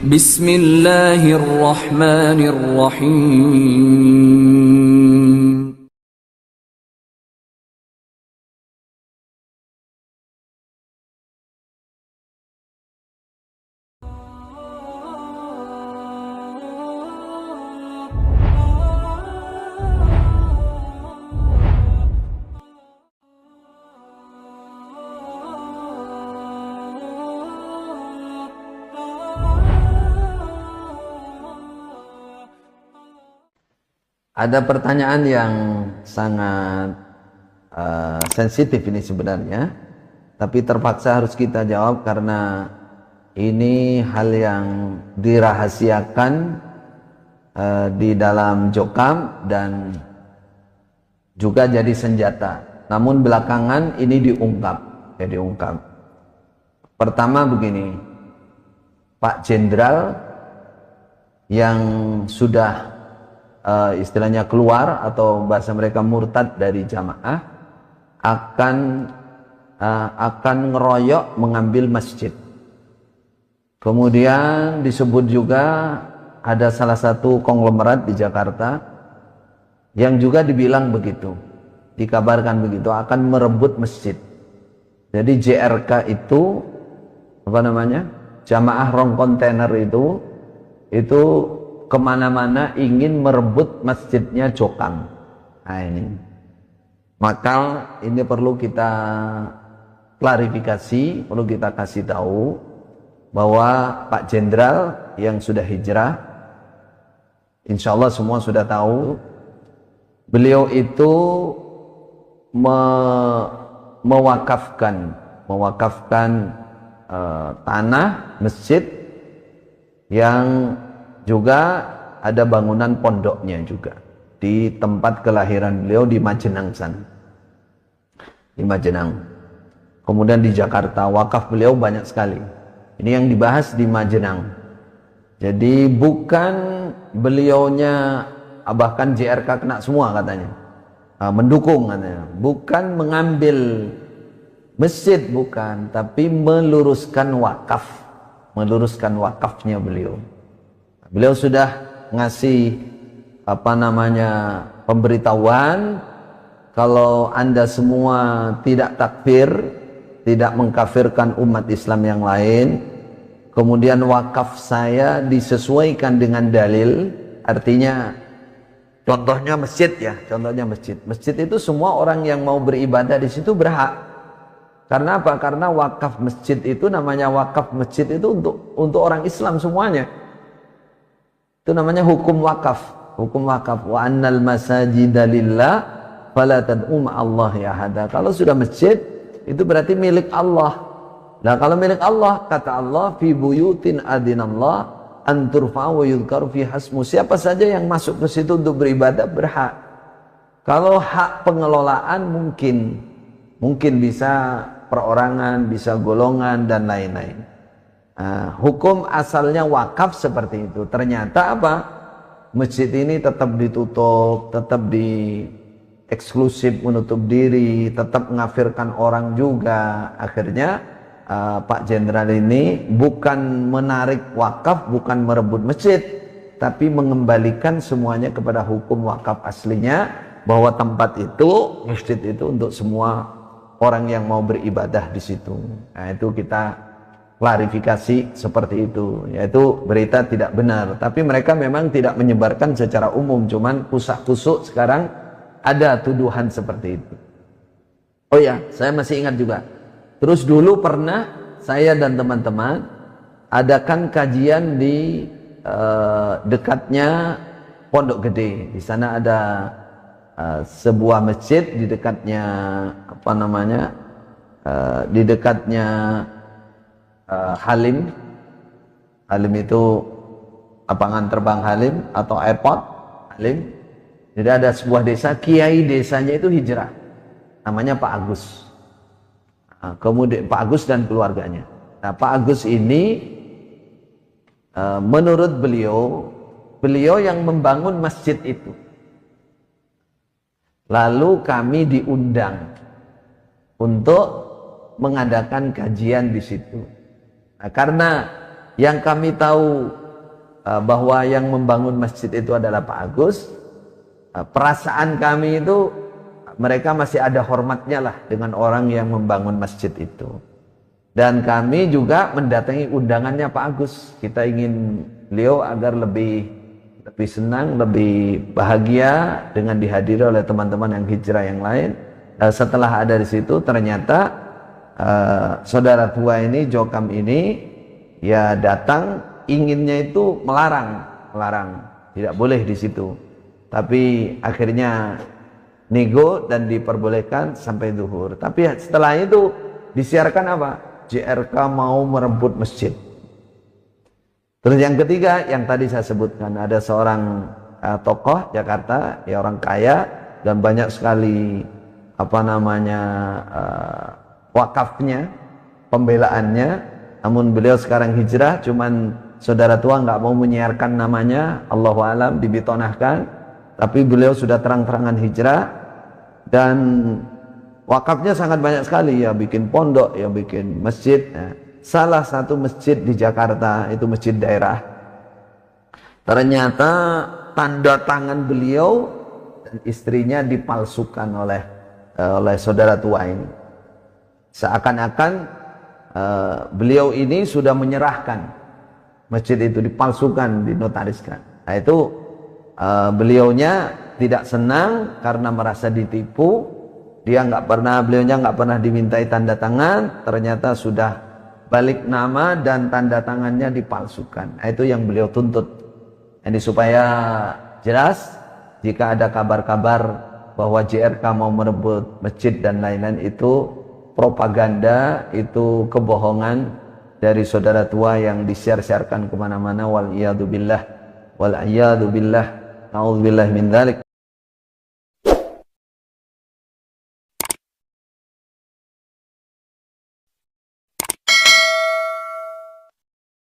Bismillahirrahmanirrahim. Ada pertanyaan yang sangat sensitif ini sebenarnya, tapi terpaksa harus kita jawab karena ini hal yang dirahasiakan di dalam Jokam dan juga jadi senjata. Namun belakangan ini diungkap. Pertama begini, Pak Jenderal yang sudah istilahnya keluar atau bahasa mereka murtad dari jamaah akan ngeroyok mengambil masjid. Kemudian disebut juga ada salah satu konglomerat di Jakarta yang juga dibilang begitu, dikabarkan begitu, akan merebut masjid. Jadi JRK itu apa namanya, jamaah rong kontainer itu kemana-mana ingin merebut masjidnya Jokam. Nah ini, maka ini perlu kita klarifikasi, perlu kita kasih tahu bahwa Pak Jenderal yang sudah hijrah, insya Allah semua sudah tahu, beliau itu mewakafkan tanah masjid yang juga ada bangunan pondoknya juga di tempat kelahiran beliau di Majenang sana, di Majenang. Kemudian di Jakarta wakaf beliau banyak sekali. Ini yang dibahas di Majenang. Jadi bukan beliaunya, bahkan JRK kena semua katanya, mendukung katanya, bukan mengambil masjid, bukan, tapi meluruskan wakafnya beliau. Beliau sudah ngasih pemberitahuan, kalau Anda semua tidak takfir, tidak mengkafirkan umat Islam yang lain, kemudian wakaf saya disesuaikan dengan dalil, artinya contohnya masjid ya, masjid itu semua orang yang mau beribadah di situ berhak. Karena apa? Karena wakaf masjid itu, namanya wakaf masjid itu untuk orang Islam semuanya. Itu namanya hukum wakaf. Wa annal masajida lillah fala tad'u ma'allahi ahada. Kalau sudah masjid itu berarti milik Allah. Nah, kalau milik Allah, kata Allah, fi buyutin adinallah an turfa wa yudhkar fi hasmu. Siapa saja yang masuk ke situ untuk beribadah berhak. Kalau hak pengelolaan mungkin bisa perorangan, bisa golongan dan lain-lain. Hukum asalnya wakaf seperti itu. Ternyata apa? Masjid ini tetap ditutup, tetap di eksklusif, menutup diri, tetap mengafirkan orang juga. Akhirnya Pak Jenderal ini bukan menarik wakaf, bukan merebut masjid, tapi mengembalikan semuanya kepada hukum wakaf aslinya, bahwa tempat itu, masjid itu untuk semua orang yang mau beribadah di situ. Nah, itu kita klarifikasi seperti itu, yaitu berita tidak benar. Tapi mereka memang tidak menyebarkan secara umum, cuman kusuk sekarang ada tuduhan seperti itu. Oh ya, saya masih ingat juga. Terus dulu pernah saya dan teman-teman adakan kajian di dekatnya Pondok Gede. Di sana ada sebuah masjid di dekatnya di dekatnya Halim itu lapangan terbang Halim atau airport Halim. Jadi ada sebuah desa, kiai desanya itu hijrah, namanya Pak Agus. Kemudian Pak Agus dan keluarganya. Nah, Pak Agus ini menurut beliau yang membangun masjid itu. Lalu kami diundang untuk mengadakan kajian di situ. Nah, karena yang kami tahu bahwa yang membangun masjid itu adalah Pak Agus. Perasaan kami itu mereka masih ada hormatnya lah dengan orang yang membangun masjid itu. Dan kami juga mendatangi undangannya Pak Agus. Kita ingin beliau agar lebih senang, lebih bahagia dengan dihadiri oleh teman-teman yang hijrah yang lain. Setelah ada di situ, ternyata saudara tua ini, Jokam ini, ya datang inginnya itu melarang, tidak boleh di situ. Tapi akhirnya nego dan diperbolehkan sampai zuhur. Tapi setelah itu disiarkan apa? JRK mau merebut masjid. Terus yang ketiga yang tadi saya sebutkan, ada seorang tokoh Jakarta, ya orang kaya dan banyak sekali wakafnya, pembelaannya. Namun beliau sekarang hijrah, cuman saudara tua nggak mau menyiarkan namanya, Allahu alam, dibitonahkan. Tapi beliau sudah terang-terangan hijrah dan wakafnya sangat banyak sekali, ya bikin pondok, ya bikin masjid. Salah satu masjid di Jakarta itu masjid daerah, ternyata tanda tangan beliau dan istrinya dipalsukan oleh saudara tua ini. Seakan-akan beliau ini sudah menyerahkan masjid itu, dipalsukan, dinotariskan. Nah itu beliaunya tidak senang karena merasa ditipu. Beliaunya nggak pernah dimintai tanda tangan, ternyata sudah balik nama dan tanda tangannya dipalsukan. Nah, itu yang beliau tuntut. Jadi supaya jelas, jika ada kabar-kabar bahwa JRK mau merebut masjid dan lain-lain, itu propaganda, itu kebohongan dari saudara tua yang disiar-siarkan kemana-mana. Wal iyadu billah, na'udzubillah min dzalik.